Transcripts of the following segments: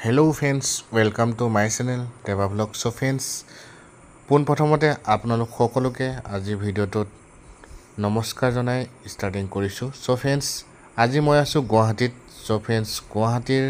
Hello friends, welcome to my channel Deva Vlog. So friends, পোনপ্ৰথমতে আপোনালোক সকলোকে আজি ভিডিওটোত নমস্কাৰ জনাই ষ্টাৰ্টিং কৰিছো। So friends, আজি মই আছো গুৱাহাটীত। So friends, গুৱাহাটীৰ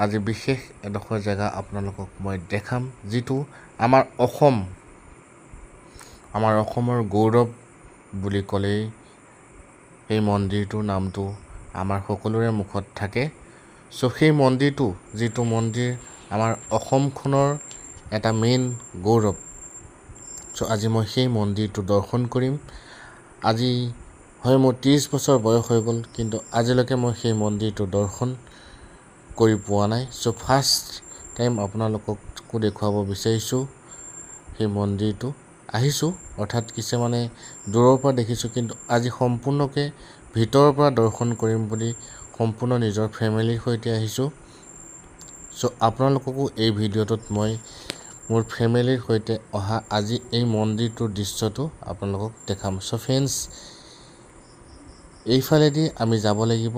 আজি বিশেষ এডোখৰ জায়গা আপোনালোকক মই দেখাম, যেটো আমাৰ অসমৰ গৌৰৱ বুলি ক'লেই এই মন্দিৰটোৰ নামটো আমাৰ সকলোৰে মুখত থাকে। So সেই মন্দিৰটো যেটো মন্দিৰ আমাৰ অসমখনৰ এটা মেইন গৌৰৱ। So আজি মই সেই মন্দিৰটো দৰ্শন কৰিম। আজি হয় মোৰ 30 বছৰ বয়স হৈ গ'ল, কিন্তু আজিলৈকে মই সেই মন্দিৰটো দৰ্শন কৰি পোৱা নাই। So ফাৰ্ষ্ট টাইম আপোনালোকক দেখুৱাব বিচাৰিছো সেই মন্দিৰটো। আহিছো অৰ্থাৎ কিছে মানে দূৰৰ পৰা দেখিছো, কিন্তু আজি সম্পূৰ্ণকে ভিতৰৰ পৰা দৰ্শন কৰিম বুলি সম্পূৰ্ণ নিজৰ ফ্যামিলিৰ সৈতে আহিছো। So আপোনালোককো এই ভিডিওটোত মই মোৰ ফ্যামিলিৰ সৈতে অহা আজি এই মন্দিৰটোৰ দৃশ্যটো আপোনালোকক দেখাম। So friends, এইফালেদি আমি যাব লাগিব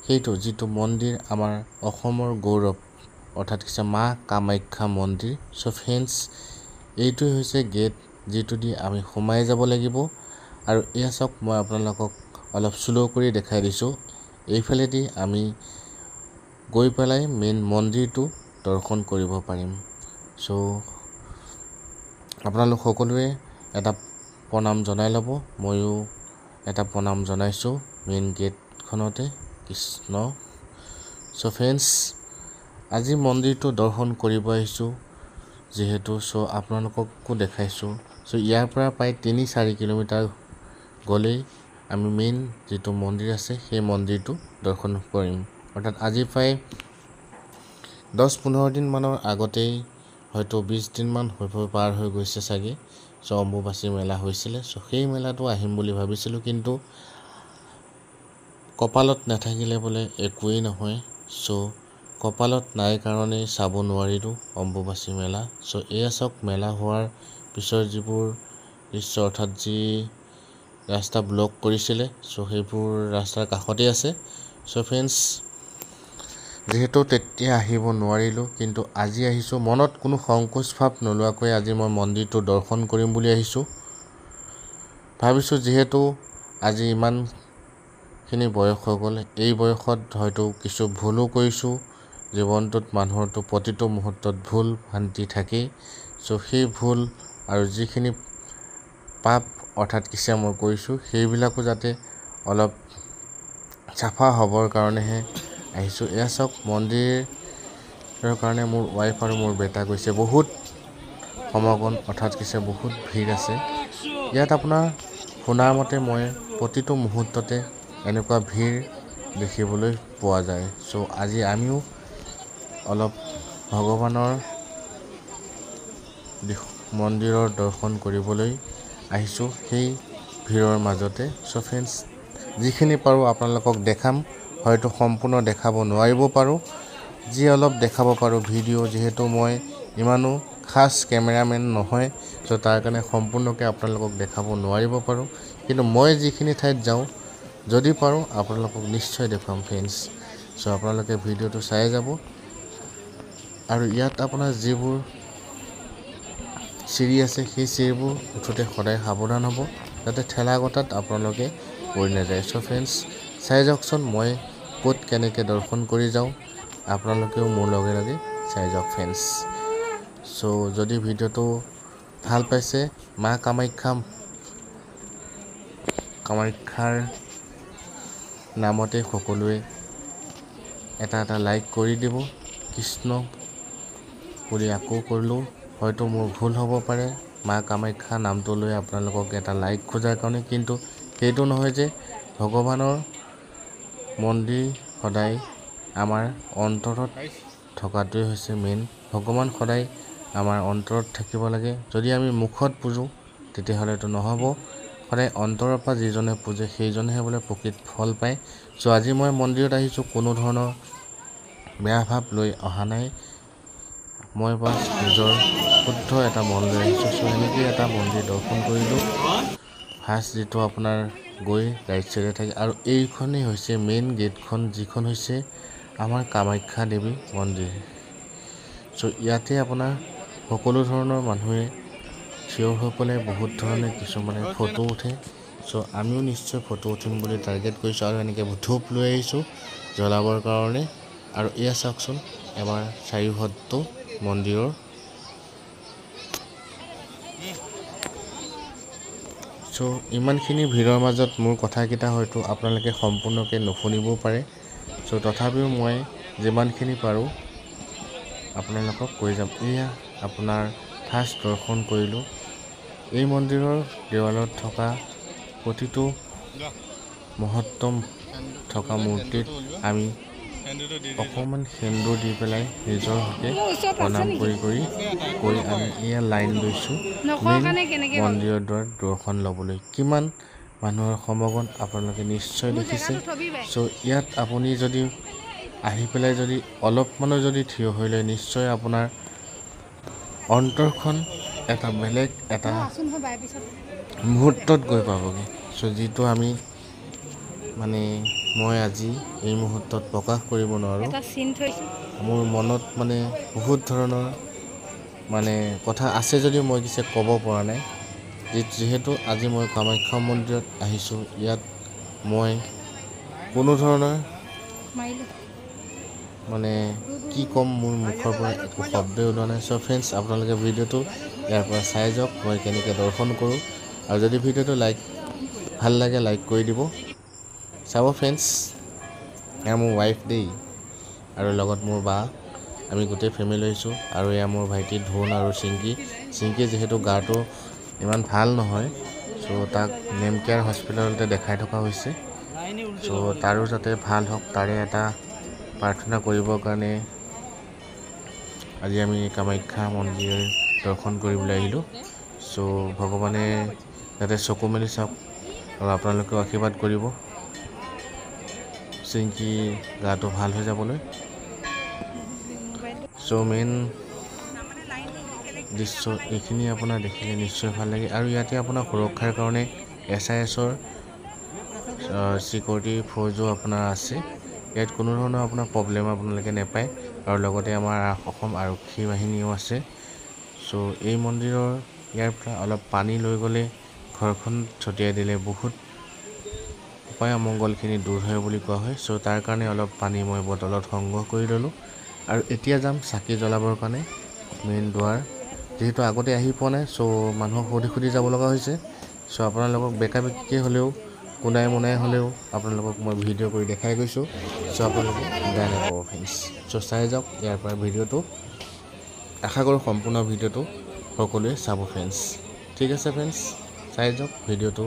সেইটো যেটো মন্দিৰ আমাৰ অসমৰ গৌৰৱ, অৰ্থাৎ কিছে মা কামাখ্যা মন্দিৰ। So friends, এইটো হৈছে গেট যেটো দি আমি সোমাই যাব লাগিব, আৰু এয়া চাওক মই আপোনালোকক অলপ স্লো কৰি দেখাই দিছো। এইফালেদি আমি গৈ পেলাই মেইন মন্দিৰটো দৰ্শন কৰিব পাৰিম। So আপোনালোক সকলোৱে এটা প্ৰণাম জনাই ল'ব, ময়ো এটা প্ৰণাম জনাইছো মেইন গেটখনতে। কৃষ্ণ। So friends, আজি মন্দিৰটো দৰ্শন কৰিব আহিছো যেহেতু। So আপোনালোককো দেখাইছো। So ইয়াৰ পৰা প্ৰায় 3-4 কিলোমিটাৰ গলেই আমি মেইন যেটো মন্দিৰ আছে সেই মন্দিৰটো দৰ্শন কৰিম। অৰ্থাৎ আজি প্ৰায় 10-15 দিন মানৰ আগতেই, হয়তো 20 দিন মান পাৰ হৈ গৈছে চাগে। So অম্বুবাচী মেলা হৈছিলে। So সেই মেলাটো আহিম বুলি ভাবিছিলো, কিন্তু কপালত নাথাকিলে বোলে একোৱেই নহয়। So কপালত নাই কাৰণে চাব নোৱাৰিলো অম্বুবাচী মেলা। So এয়া চাওক মেলা হোৱাৰ পিছৰ যিবোৰ দৃশ্য, অৰ্থাৎ যি ৰাস্তা ব্লক কৰিছিলে, so সেইবোৰ ৰাস্তাৰ কাষতে আছে। So friends, যেহেতু তেতিয়া আহিব নোৱাৰিলো, কিন্তু আজি আহিছো মনত কোনো সংকোচ ভাৱ নলোৱাকৈ। আজি মই মন্দিৰটো দৰ্শন কৰিম বুলি আহিছো। ভাবিছো যেহেতু আজি ইমান খিনি বয়স হৈ গ'ল, এই বয়সত হয়তো কিছু ভুলো কৰিছো। জীৱনটোত মানুহৰটো প্ৰতিটো মুহূৰ্তত ভুল ভ্ৰান্তি থাকে। So সেই ভুল আৰু যিখিনি পাপ অৰ্থাৎ কিছে মই কৰিছো, সেইবিলাকো যাতে অলপ চাফা হবৰ কাৰণেহে আহিছো। এয়া চাওক মন্দিৰৰ কাৰণে মোৰ ৱাইফ আৰু মোৰ বেটা গৈছে। বহুত সমাগম, অৰ্থাৎ কিছে বহুত ভিৰ আছে ইয়াত। আপোনাৰ শুনাৰ মতে মই প্ৰতিটো মুহূৰ্ততে এনেকুৱা ভিৰ দেখিবলৈ পোৱা যায়। So আজি আমিও অলপ ভগৱানৰ মন্দিৰৰ দৰ্শন কৰিবলৈ আহিছো সেই ভিৰৰ মাজতে। So friends, যিখিনি পাৰো আপোনালোকক দেখাম, হয়তো সম্পূৰ্ণ দেখাব নোৱাৰিব পাৰো। যি অলপ দেখাব পাৰো ভিডিও, যেহেতু মই ইমানো খাস কেমেৰামেন নহয়। So তাৰ কাৰণে সম্পূৰ্ণকে আপোনালোকক দেখাব নোৱাৰিব পাৰো, কিন্তু মই যিখিনি ঠাইত যাওঁ যদি পাৰো আপোনালোকক নিশ্চয় দেখাম friends। So আপোনালোকে ভিডিওটো চাই যাব। আৰু ইয়াত আপোনাৰ যিবোৰ চিৰি আছে, সেই চিৰিবোৰ উঠোতে সদায় সাৱধান হ'ব, যাতে ঠেলা গটাত আপোনালোকে পৰি নাযায়। So friends, চাই যাওকচোন মই ক'ত কেনেকে দৰ্শন কৰি যাওঁ, আপোনালোকেও মোৰ লগে লগে চাই যাওক friends। So যদি ভিডিওটো ভাল পাইছে, মা কামাখ্যাৰ নামতে সকলোৱে এটা লাইক কৰি দিব। কৃষ্ণ বুলি আকৌ কৰিলো, হয়তো মোৰ ভুল হ'ব পাৰে মা কামাখ্যা নামটো লৈ আপোনালোকক এটা লাইক খোজাৰ কাৰণে, কিন্তু সেইটো নহয় যে ভগৱানৰ মন্দিৰ সদায় আমাৰ অন্তৰত থকাটোৱে হৈছে মেইন। ভগৱান সদায় আমাৰ অন্তৰত থাকিব লাগে। যদি আমি মুখত পূজো তেতিয়াহ'লেতো নহ'ব, সদায় অন্তৰৰ পৰা যিজনে পূজে সেইজনেহে বোলে প্ৰকৃত ফল পায়। So আজি মই মন্দিৰত আহিছো, কোনো ধৰণৰ বেয়া ভাৱ লৈ অহা নাই। মই বাছ নিজৰ শুদ্ধ এটা মন লৈ আহিছো। So এনেকৈ এটা মন্দিৰ দৰ্শন কৰিলো। ফাৰ্ষ্ট যেটো আপোনাৰ গৈ ৰাইট সাইডে থাকে, আৰু এইখনেই হৈছে মেইন গেটখন, যিখন হৈছে আমাৰ কামাখ্যা দেৱী মন্দিৰ। চ' ইয়াতে আপোনাৰ সকলো ধৰণৰ মানুহে থিয় হৈ পেলাই বহুত ধৰণে কিছুমানে ফটো উঠে। চ' আমিও নিশ্চয় ফটো উঠিম বুলি টাৰ্গেট কৰিছোঁ আৰু এনেকৈ ধূপ লৈ আহিছোঁ জ্বলাবৰ কাৰণে। আৰু এয়া চাওকচোন এবাৰ চাৰিওহতটো মন্দিৰৰ। চ' ইমানখিনি ভিৰৰ মাজত মোৰ কথাকেইটা হয়তো আপোনালোকে সম্পূৰ্ণকৈ নুশুনিবও পাৰে। চ' তথাপিও মই যিমানখিনি পাৰোঁ আপোনালোকক কৈ যাম। এয়া আপোনাৰ ফাৰ্ষ্ট দৰ্শন কৰিলোঁ। এই মন্দিৰৰ দেৱালত থকা প্ৰতিটো মহত্তম থকা মূৰ্তিত আমি অকণমান সেন্দুৰ দি পেলাই নিজৰ হকে প্ৰণাম কৰি আমি এয়া লাইন লৈছোঁ মেইন মন্দিৰৰ দ্বাৰত দৰ্শন ল'বলৈ। কিমান মানুহৰ সমাগম আপোনালোকে নিশ্চয় দেখিছে। চ' ইয়াত আপুনি যদি আহি পেলাই যদি অলপমানো যদি থিয় হৈ লয় নিশ্চয় আপোনাৰ অন্তৰখন এটা বেলেগ এটা মুহূৰ্তত গৈ পাবগৈ। চ' যিটো আমি মানে মই আজি এই মুহূৰ্তত প্ৰকাশ কৰিব নোৱাৰোঁ। মোৰ মনত মানে বহুত ধৰণৰ মানে কথা আছে যদিও মই কিছু ক'ব পৰা নাই। যিহেতু আজি মই কামাখ্যা মন্দিৰত আহিছোঁ, ইয়াত মই কোনো ধৰণৰ মানে কি ক'ম মোৰ মুখৰ পৰা একো শব্দই ওলোৱা নাই। চ' ফ্ৰেণ্ডছ আপোনালোকে ভিডিঅ'টো ইয়াৰ পৰা চাই যাওক মই কেনেকৈ দৰ্শন কৰোঁ। আৰু যদি ভিডিঅ'টো ভাল লাগে লাইক কৰি দিব। চাব ফ্ৰেণ্ডছ, এয়া মোৰ ৱাইফ দেই আৰু লগত মোৰ বা, আমি গোটেই ফেমিলি আহিছোঁ। আৰু এয়া মোৰ ভাইটি ধুন আৰু চিংকি যিহেতু গাটো ইমান ভাল নহয়, চ' তাক নেমকেয়াৰ হস্পিটেলতে দেখাই থকা হৈছে। চ' তাৰো যাতে ভাল হওক তাৰে এটা প্ৰাৰ্থনা কৰিবৰ কাৰণে আজি আমি কামাখ্যা মন্দিৰ দৰ্শন কৰিবলৈ আহিলোঁ। চ' ভগৱানে যাতে চকু মেলি চাওক আৰু আপোনালোকেও আশীৰ্বাদ কৰিব চিংকি গাটো ভাল হৈ যাবলৈ। চ' মেইন দৃশ্য এইখিনি আপোনাৰ দেখিলে নিশ্চয় ভাল লাগে। আৰু ইয়াতে আপোনাৰ সুৰক্ষাৰ কাৰণে SISৰ চিকিউৰিটি ফ'ৰ্চো আপোনাৰ আছে। ইয়াত কোনো ধৰণৰ আপোনাৰ প্ৰব্লেম আপোনালোকে নাপায়। আৰু লগতে আমাৰ অসম আৰক্ষী বাহিনীও আছে। চ' এই মন্দিৰৰ ইয়াৰ পৰা অলপ পানী লৈ গ'লে ঘৰখন ছটিয়াই দিলে বহুত উপায় অমংগলখিনি দূৰ হয় বুলি কোৱা হয়। চ' তাৰ কাৰণে অলপ পানী মই বটলত সংগ্ৰহ কৰি ল'লোঁ। আৰু এতিয়া যাম চাকি জ্বলাবৰ কাৰণে মেইন দুৱাৰ। যিহেতু আগতে আহি পোৱা নাই, চ' মানুহক সুধি যাব লগা হৈছে। চ' আপোনালোকক বেকাকৈ হ'লেও কোনাই মোনাই হ'লেও আপোনালোকক মই ভিডিঅ' কৰি দেখাই গৈছোঁ। চ' আপোনালোকে বেয়া নাপাব ফ্ৰেণ্ডছ। চ' চাই যাওক ইয়াৰ পৰা ভিডিঅ'টো। আশা কৰোঁ সম্পূৰ্ণ ভিডিঅ'টো সকলোৱে চাব ফ্ৰেণ্ডছ। ঠিক আছে ফ্ৰেণ্ডছ, চাই যাওক ভিডিঅ'টো।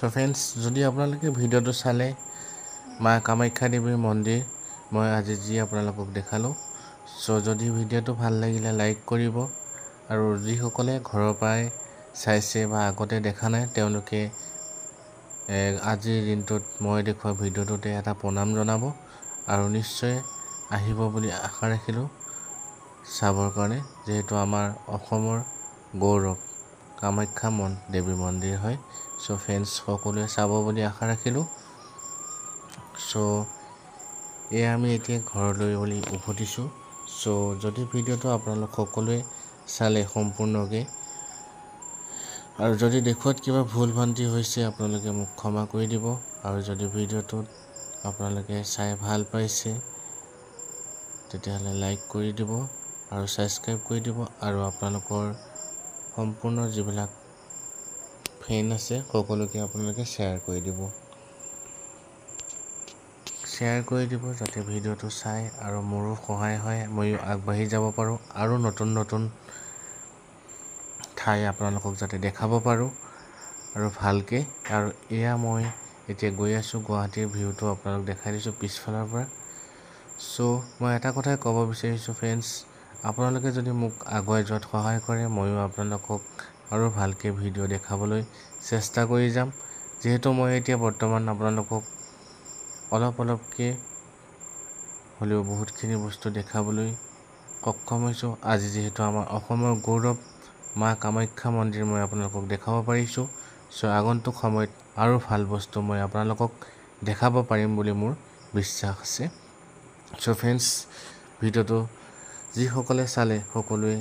চ' ফ্ৰেণ্ডছ, যদি আপোনালোকে ভিডিঅ'টো চালে মা কামাখ্যা দেৱীৰ মন্দিৰ মই আজি যি আপোনালোকক দেখালোঁ। চ' যদি ভিডিঅ'টো ভাল লাগিলে লাইক কৰিব, আৰু যিসকলে ঘৰৰ পৰাই চাইছে বা আগতে দেখা নাই তেওঁলোকে আজিৰ দিনটোত মই দেখুওৱা ভিডিঅ'টোতে এটা প্ৰণাম জনাব, আৰু নিশ্চয় আহিব বুলি আশা ৰাখিলোঁ চাবৰ কাৰণে, যিহেতু আমাৰ অসমৰ গৌৰৱ কামাখ্যা দেৱী মন্দিৰ হয়। চ' ফ্ৰেণ্ডছ, সকলোৱে চাব বুলি আশা ৰাখিলোঁ। চ' এয়া আমি এতিয়া ঘৰলৈ বুলি উভতিছোঁ। চ' যদি ভিডিঅ'টো আপোনালোক সকলোৱে চালে সম্পূৰ্ণকৈ, আৰু যদি দেখুৱাত কিবা ভুল ভ্ৰান্তি হৈছে আপোনালোকে মোক ক্ষমা কৰি দিব, আৰু যদি ভিডিঅ'টোত আপোনালোকে চাই ভাল পাইছে তেতিয়াহ'লে লাইক কৰি দিব আৰু ছাবস্ক্ৰাইব কৰি দিব, আৰু আপোনালোকৰ সম্পূৰ্ণ যিবিলাক ফ্ৰেণ্ড আছে সকলোকে আপোনালোকে শ্বেয়াৰ কৰি দিব যাতে ভিডিঅ'টো চাই আৰু মোৰো সহায় হয়, ময়ো আগবাঢ়ি যাব পাৰোঁ আৰু নতুন নতুন ঠাই আপোনালোকক যাতে দেখাব পাৰোঁ আৰু ভালকৈ। আৰু এয়া মই এতিয়া গৈ আছোঁ, গুৱাহাটীৰ ভিউটো আপোনালোক দেখাই দিছোঁ পিছফালৰ পৰা। চ' মই এটা কথাই ক'ব বিচাৰিছোঁ ফ্ৰেণ্ডছ, আপোনালোকে যদি মোক আগুৱাই যোৱাত সহায় কৰে ময়ো আপোনালোকক আৰু ভালকৈ ভিডিঅ' দেখাবলৈ চেষ্টা কৰি যাম, যিহেতু মই এতিয়া বৰ্তমান আপোনালোকক অলপকৈ হ'লেও বহুতখিনি বস্তু দেখাবলৈ সক্ষম হৈছোঁ। আজি যিহেতু আমাৰ অসমৰ গৌৰৱ মা কামাখ্যা মন্দিৰ মই আপোনালোকক দেখাব পাৰিছোঁ। চ' আগন্তুক সময়ত আৰু ভাল বস্তু মই আপোনালোকক দেখাব পাৰিম বুলি মোৰ বিশ্বাস আছে। চ' ফ্ৰেণ্ডছ, ভিডিঅ'টো যিসকলে চালে সকলোৱে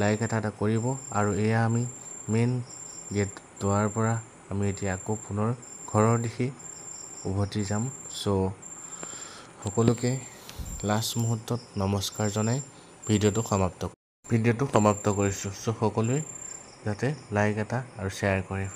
লাইক এটা কৰিব, আৰু এয়া আমি মেইন গেট দুৱাৰ পৰা আমি এতিয়া আকৌ পুনৰ ঘৰৰ দিশে উভতি যাম। চ' সকলোকে লাষ্ট মুহূৰ্তত নমস্কাৰ জনাই ভিডিঅ'টো সমাপ্ত কৰিছোঁ। চ' সকলোৱে যাতে লাইক এটা আৰু শ্বেয়াৰ কৰে।